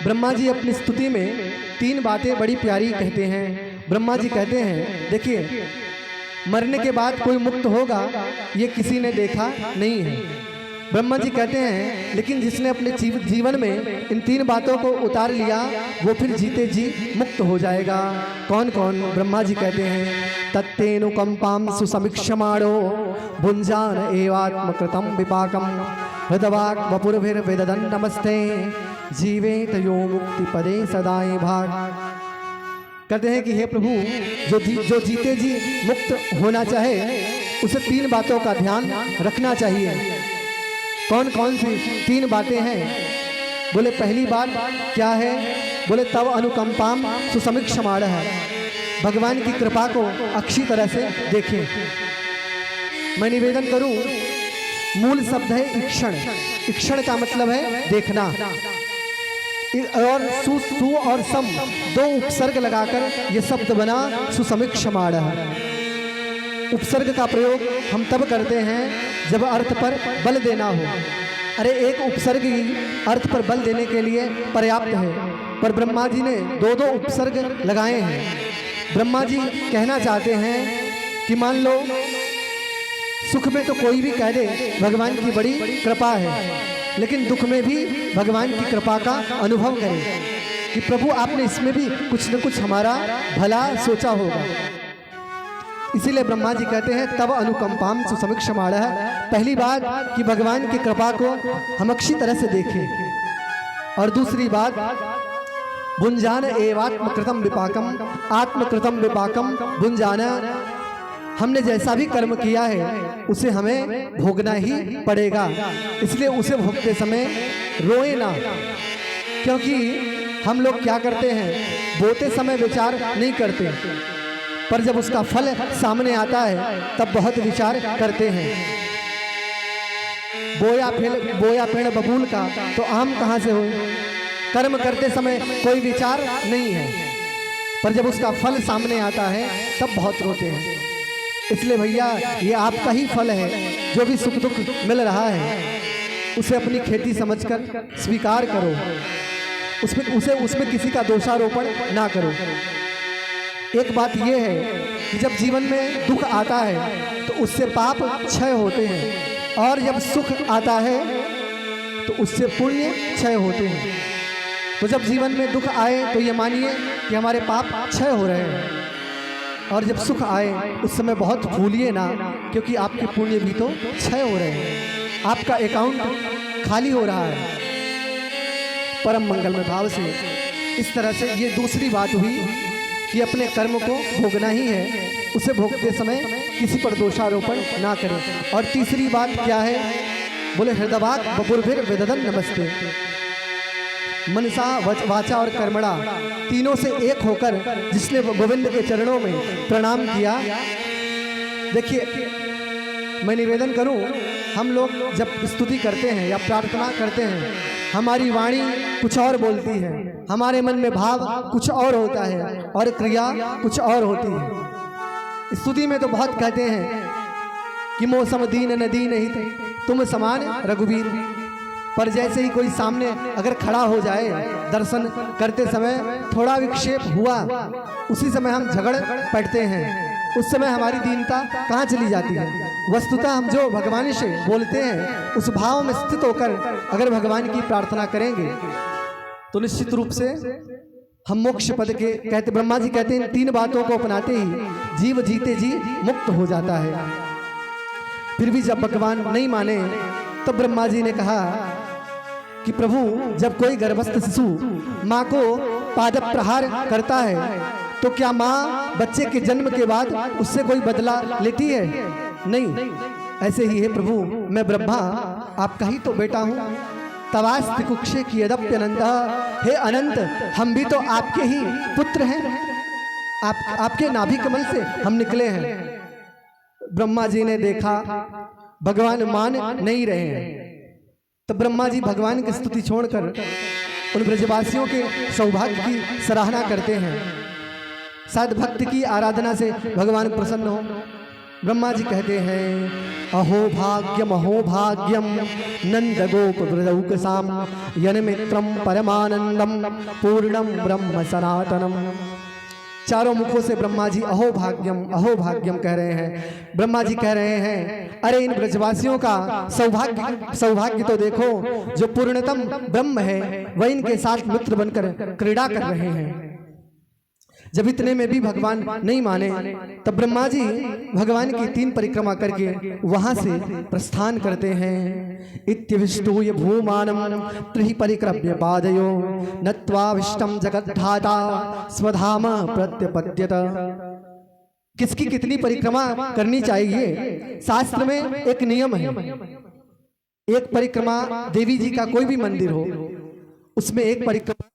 ब्रह्मा जी अपनी स्तुति में 3 बातें बड़ी प्यारी कहते हैं। ब्रह्मा जी कहते हैं, देखिए मरने के बाद कोई मुक्त होगा ये किसी ने देखा नहीं है। ब्रह्मा जी कहते हैं लेकिन जिसने अपने जीवन में इन 3 बातों को उतार लिया वो फिर जीते जी मुक्त हो जाएगा। कौन कौन? ब्रह्मा जी कहते हैं, तत्तेनुकंपां सुसमीक्षमाणो भुंजान एवात्मकृतं विपाकं हृदवाक् वपुर्भिर्वेददन् नमस्ते जीवेत यो मुक्ति पदे सदाए भाग। कहते हैं कि हे प्रभु, जो जीते जी मुक्त होना चाहे उसे 3 बातों का ध्यान रखना चाहिए। कौन कौन सी 3 बातें हैं? बोले पहली बात क्या है? बोले तव अनुकंपाम सुसमीक्षमाण है, भगवान की कृपा को अच्छी तरह से देखें। मैं निवेदन करूं, मूल शब्द है ईक्षण। ईक्षण का मतलब है देखना, और सु और सम 2 उपसर्ग लगाकर ये शब्द बना सुसमीक्षमाण है। उपसर्ग का प्रयोग हम तब करते हैं जब अर्थ पर बल देना हो। अरे एक उपसर्ग ही अर्थ पर बल देने के लिए पर्याप्त है, पर ब्रह्मा जी ने 2 उपसर्ग लगाए हैं। ब्रह्मा जी कहना चाहते हैं कि मान लो सुख में तो कोई भी कह दे भगवान की बड़ी कृपा है, लेकिन दुख में भी भगवान की कृपा का अनुभव करें कि प्रभु आपने इसमें भी कुछ न कुछ हमारा भला सोचा होगा। इसीलिए ब्रह्मा जी कहते हैं तब अनुकंपाम सुसमीक्षमाण है। पहली बात कि भगवान की कृपा को हम अच्छी तरह से देखें, और दूसरी बात भुंजान एवात्मकृतं विपाकम, आत्मकृतं विपाकम भुंजाना, हमने जैसा भी कर्म किया है उसे हमें भोगना ही पड़ेगा। इसलिए उसे भोगते समय रोए ना, क्योंकि हम लोग क्या करते हैं, बोते समय विचार नहीं करते, पर जब उसका फल सामने आता है तब बहुत विचार करते हैं। बोया पेड़ बबूल का तो आम कहाँ से हो? कर्म करते समय कोई विचार नहीं है, पर जब उसका फल सामने आता है तब बहुत रोते हैं। इसलिए भैया ये आपका ही फल है, जो भी सुख दुख मिल रहा है उसे अपनी खेती समझकर स्वीकार करो, उसमें किसी का दोषारोपण ना करो। एक बात यह है कि जब जीवन में दुख आता है तो उससे पाप क्षय होते हैं, और जब सुख आता है तो उससे पुण्य क्षय होते हैं। तो जब जीवन में दुख आए तो ये मानिए कि हमारे पाप क्षय हो रहे हैं, और जब सुख आए उस समय बहुत भूलिए ना, क्योंकि आपके पुण्य भी तो क्षय हो रहे हैं, आपका अकाउंट खाली हो रहा है परम मंगलमय भाव से। इस तरह से ये दूसरी बात हुई कि अपने कर्म को भोगना ही है, उसे भोगते समय किसी पर दोषारोपण ना करें। और तीसरी बात क्या है? बोले हृदवाक् वपुर्भिर्वेददन् नमस्ते, मनसा वाचा और कर्मणा तीनों से एक होकर जिसने गोविंद के चरणों में प्रणाम किया। देखिए मैं निवेदन करूं, हम लोग जब स्तुति करते हैं या प्रार्थना करते हैं, हमारी वाणी कुछ और बोलती है, हमारे मन में भाव कुछ और होता है और क्रिया कुछ और होती है। स्तुति में तो बहुत कहते हैं कि मौसम दीन न दीन ही तुम समान रघुवीर, पर जैसे ही कोई सामने अगर खड़ा हो जाए दर्शन करते समय, थोड़ा विक्षेप हुआ, उसी समय हम झगड़ पड़ते हैं, उस समय हमारी दीनता कहाँ चली जाती है। वस्तुतः हम जो भगवान से बोलते हैं उस भाव में स्थित होकर अगर भगवान की प्रार्थना करेंगे तो निश्चित रूप से हम मोक्ष पद के कहते, ब्रह्मा जी कहते हैं इन 3 बातों को अपनाते ही जीव जीते जी मुक्त हो जाता है। फिर भी जब भगवान नहीं माने तब ब्रह्मा जी ने कहा कि प्रभु, जब कोई गर्भस्थ शिशु माँ को पाद प्रहार करता है तो क्या माँ बच्चे के जन्म के बाद उससे कोई बदला लेती है? नहीं। ऐसे ही है प्रभु, मैं ब्रह्मा आपका ही तो बेटा हूँ। तवास्ति कुक्षे की यदप्यनंत, हे अनंत हम भी तो आपके ही पुत्र हैं, आपके नाभि कमल से हम निकले हैं। ब्रह्मा जी ने देखा भगवान मान नहीं रहे हैं, तो ब्रह्मा जी भगवान की स्तुति छोड़कर उन ब्रजवासियों के सौभाग्य की सराहना करते हैं। शायद भक्त की आराधना से भगवान प्रसन्न हो। ब्रह्मा जी कहते हैं अहो भाग्यम नंद गोप वृदौकसाम यनमित्रम परमानंदम पूर्णम ब्रह्म सनातनम। चारों मुखों से ब्रह्मा जी अहो भाग्यम कह रहे हैं। ब्रह्मा जी कह रहे हैं अरे इन ब्रजवासियों का सौभाग्य तो देखो, जो पूर्णतम ब्रह्म है वह इनके साथ मित्र बनकर क्रीड़ा कर रहे हैं। जब इतने में भी भगवान नहीं माने तब ब्रह्मा जी भगवान की 3 परिक्रमा करके वहां से प्रस्थान करते हैं। इत्यविष्टूय भूमानम त्रिहि परिक्रम्य पादयो नत्वा विष्टम जगद्धाता स्वधाम प्रत्यपद्यत। किसकी कितनी परिक्रमा करनी चाहिए? शास्त्र में एक नियम है। एक परिक्रमा देवी जी का कोई भी मंदिर हो उसमें एक परिक्रमा